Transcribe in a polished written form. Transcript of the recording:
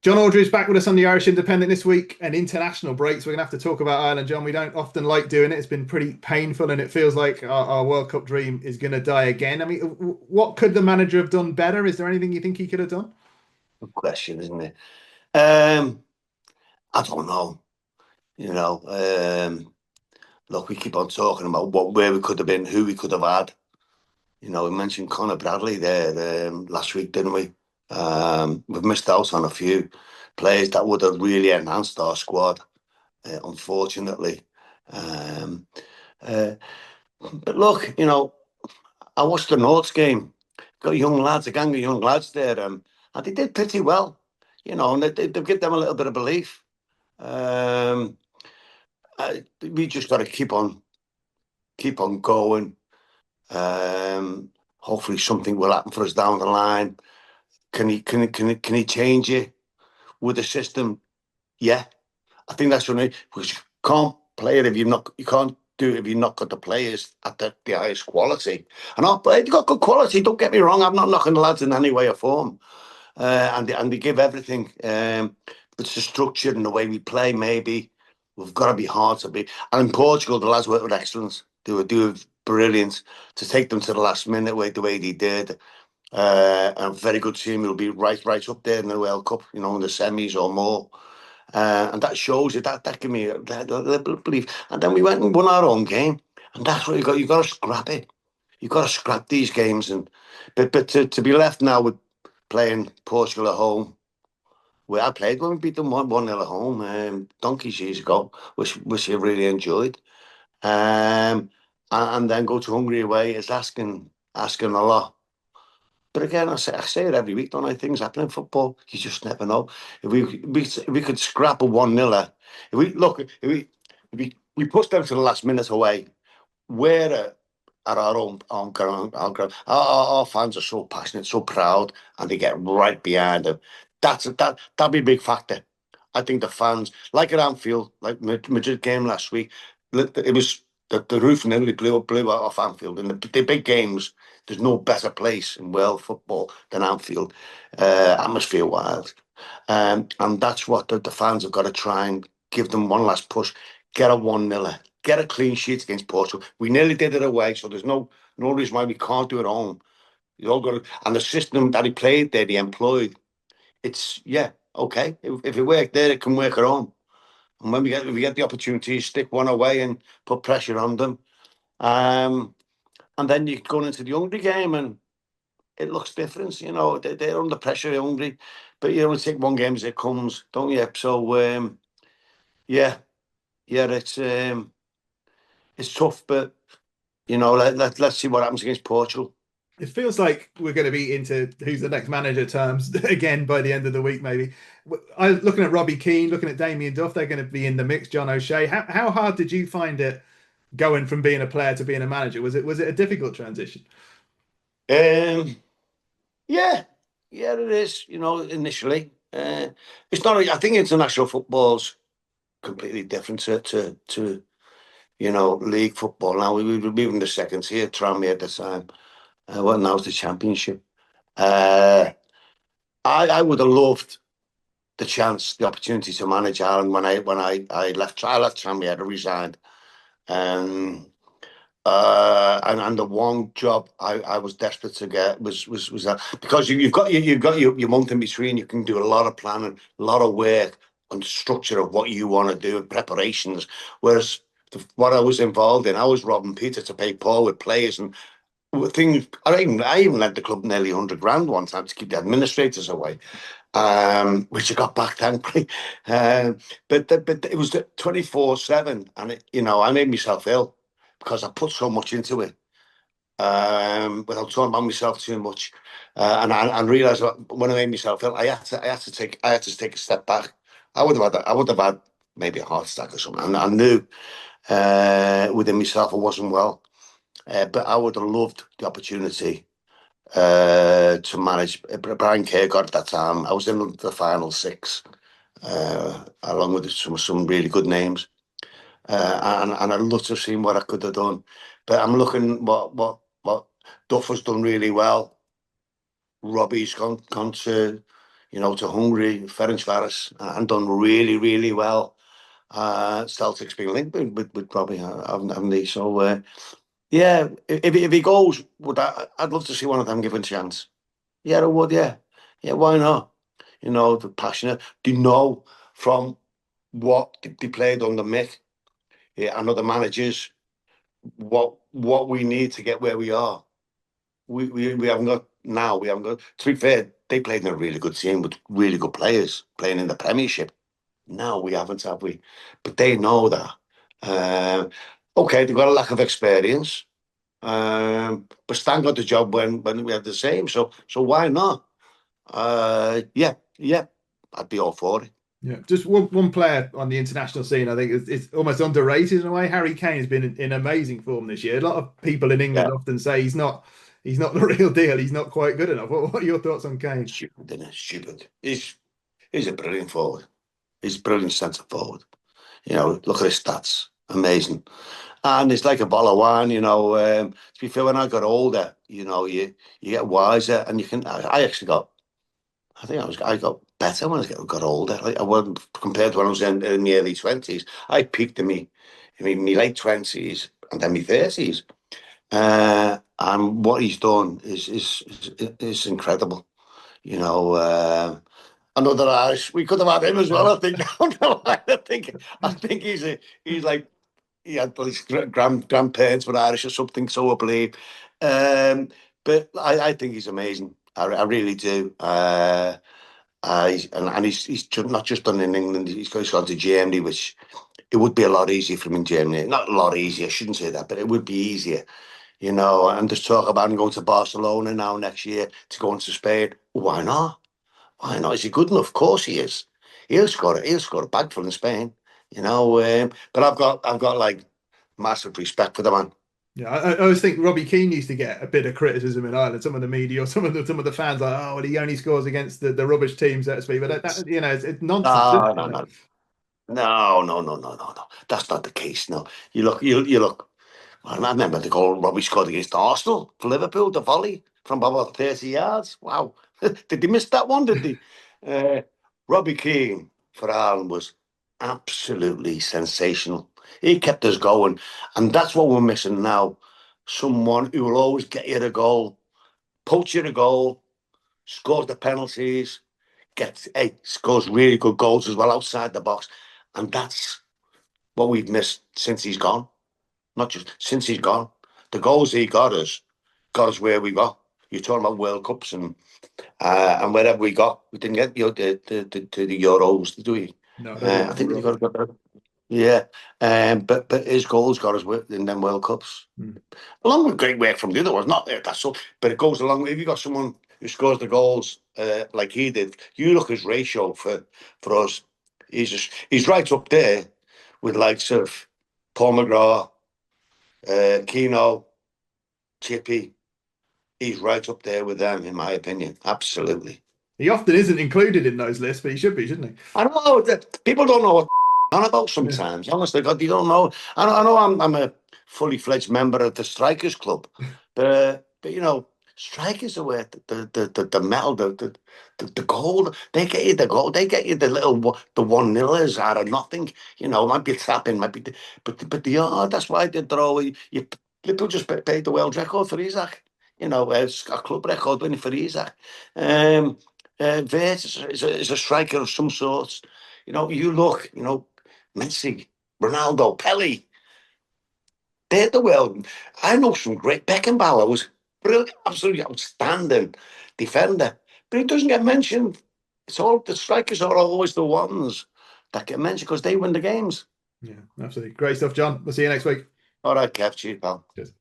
John Aldridge back with us on the Irish Independent this week. An international break, so we're going to have to talk about Ireland, John. We don't often like doing it. It's been pretty painful, and it feels like our World Cup dream is going to die again. I mean, what could the manager have done better? Is there anything you think he could have done? Good question, isn't it? I don't know. Look, we keep on talking about where we could have been, who we could have had. We mentioned Conor Bradley there last week, didn't we? We've missed out on a few players that would have really enhanced our squad, unfortunately. But look, I watched the Norths game. Got a gang of young lads there, and they did pretty well. And they've given them a little bit of belief. We just got to keep on going. Hopefully something will happen for us down the line. Can he change it with the system? Yeah, I think that's what I mean. Because you can't play it if you can't do it if you've not got the players at the highest quality. And they've got good quality. Don't get me wrong. I'm not knocking the lads in any way or form. And they give everything. It's the structure and the way we play. Maybe we've got to be hard to beat. And in Portugal, the lads work with excellence. They were brilliant to take them to the last minute the way they did. A very good team will be right up there in the World Cup, in the semis or more. And that shows you that give me a little belief. And then we went and won our own game. And that's what you got to scrap it. You've got to scrap these games. But to be left now with playing Portugal at home, where I played when we beat them 1-0 at home, donkeys years ago, which I really enjoyed. And then go to Hungary away is asking a lot. But again, I say it every week, don't I? Things happen in football. You just never know. If we could scrap a 1-0, if we push them to the last minute away, we're at our own ground. Our fans are so passionate, so proud, and they get right behind them. That'd be a big factor. I think the fans, like at Anfield, like Madrid game last week, it was the roof nearly blew off Anfield. In the big games, there's no better place in world football than Anfield, atmosphere-wise. And that's what the fans have got to try and give them one last push. Get a 1-0, get a clean sheet against Portugal. We nearly did it away, so there's no reason why we can't do it at home. You all got to, and the system that he played there, he employed, it's, yeah, okay. If it worked there, it can work at home. And when if we get the opportunity, stick one away and put pressure on them. And then you go into the Hungary game and it looks different. They're under pressure, Hungary. But you only take one game as it comes, don't you? So, yeah, it's tough. But, let's see what happens against Portugal. It feels like we're going to be into who's the next manager terms again by the end of the week, maybe. Looking at Robbie Keane, looking at Damien Duff, they're going to be in the mix. John O'Shea. How hard did you find it going from being a player to being a manager? Was it a difficult transition? Yeah, it is. Initially, it's not. I think international football's completely different to league football. Now we were moving the second tier, Tranmere at the time. Well, now it's the Championship. I would have loved the opportunity to manage Ireland when I left. I left Tranmere, I resigned, and the one job I was desperate to get was that, because you've got your month in between. You can do a lot of planning, a lot of work on structure of what you want to do and preparations. Whereas what I was involved in, I was robbing Peter to pay Paul with players and things. I even lent the club nearly 100 grand one time to keep the administrators away, which I got back, thankfully. But it was 24/7, and I made myself ill because I put so much into it, without talking about myself too much, and I realised when I made myself ill, I had to take a step back. I would have had maybe a heart attack or something. And I knew within myself I wasn't well. But I would have loved the opportunity to manage Brian Kerr. At that time, I was in the final six, along with some really good names, and I'd love to have seen what I could have done. But I'm looking what Duff has done really well. Robbie's gone to, to Hungary, Ferencváros, and done really, really well. Celtic's been linked with Robbie, haven't they? So, yeah, if he goes, I'd love to see one of them given a chance. Yeah, I would, yeah. Yeah, why not? They're passionate. They know from what they played under Mick, and other managers, what we need to get where we are. We haven't got now. We haven't got. To be fair, they played in a really good team with really good players playing in the Premiership. No, we haven't, have we? But they know that. Okay, they've got a lack of experience. But Stan got the job when we had the same. So why not? Yeah, I'd be all for it. Yeah, just one player on the international scene. I think it's almost underrated in a way. Harry Kane has been in amazing form this year. A lot of people in England Yeah, often say he's not the real deal. He's not quite good enough. What are your thoughts on Kane? stupid, isn't it? Stupid. He's a brilliant forward. He's a brilliant centre forward. Look at his stats. Amazing. And it's like a bottle of wine, to be fair, when I got older, you get wiser, and you can. I actually got. I got better when I got older. Like I wasn't compared to when I was in the early 20s. I peaked in me late 20s and then my 30s. And what he's done is incredible. Another Irish. We could have had him as well. I think. I think he's like he had his grandparents were Irish or something, so I believe. But I think he's amazing. I really do. He's not just done in England. He's gone to Germany, which it would be a lot easier for him in Germany. Not a lot easier. I shouldn't say that, but it would be easier. And there's talk about him going to Barcelona now next year to go into Spain. Why not? Why not? Is he good enough? Of course he is. He'll score it. He'll score a bag full in Spain. But I've got like massive respect for the man. Yeah, I always think Robbie Keane used to get a bit of criticism in Ireland. Some of the media or some of the fans like, oh, well, he only scores against the rubbish teams, so to speak. But it's nonsense, No, no, isn't it? no, no, no, no, no, no, no. That's not the case. No, you look. Well, I remember the goal Robbie scored against Arsenal for Liverpool, the volley from about 30 yards. Wow, did they miss that one? Did they? Uh, Robbie Keane for Ireland was absolutely sensational. He kept us going, and that's what we're missing now. Someone who will always get you the goal, poach you the goal, scores the penalties, scores really good goals as well outside the box, and that's what we've missed since he's gone. Not just since he's gone. The goals he got us where we got. You're talking about World Cups and wherever we got, we didn't get to the Euros, do we? No, I don't I think we remember. got there. Yeah, but his goals got us in them World Cups, along with great work from the other ones. Not there, that's all, but it goes along. If you got someone who scores the goals like he did, you look his ratio for us. He's right up there with likes of Paul McGrath, Keno, Chippy. He's right up there with them, in my opinion. Absolutely. He often isn't included in those lists, but he should be, shouldn't I don't know that people don't know what I'm on about he? Yeah. sometimes. Honestly, God, you don't know. I know I'm a fully fledged member of the Strikers Club, but strikers are worth the medal, the goal. They get you the goal. They get you the the 1-0ers out of nothing. Might be tapping, might be, but the that's why they're always you. People just paid the world record for Isaac. It's a club record winning for Isaac. Vert is a striker of some sort. You look, Messi, Ronaldo, Pelé, they're the world. I know some great. Beckenbauer was brilliant, absolutely outstanding defender, but he doesn't get mentioned. It's all the strikers are always the ones that get mentioned because they win the games. Yeah, absolutely. Great stuff, John. We'll see you next week. All right, Kev, cheers, pal. Cheers.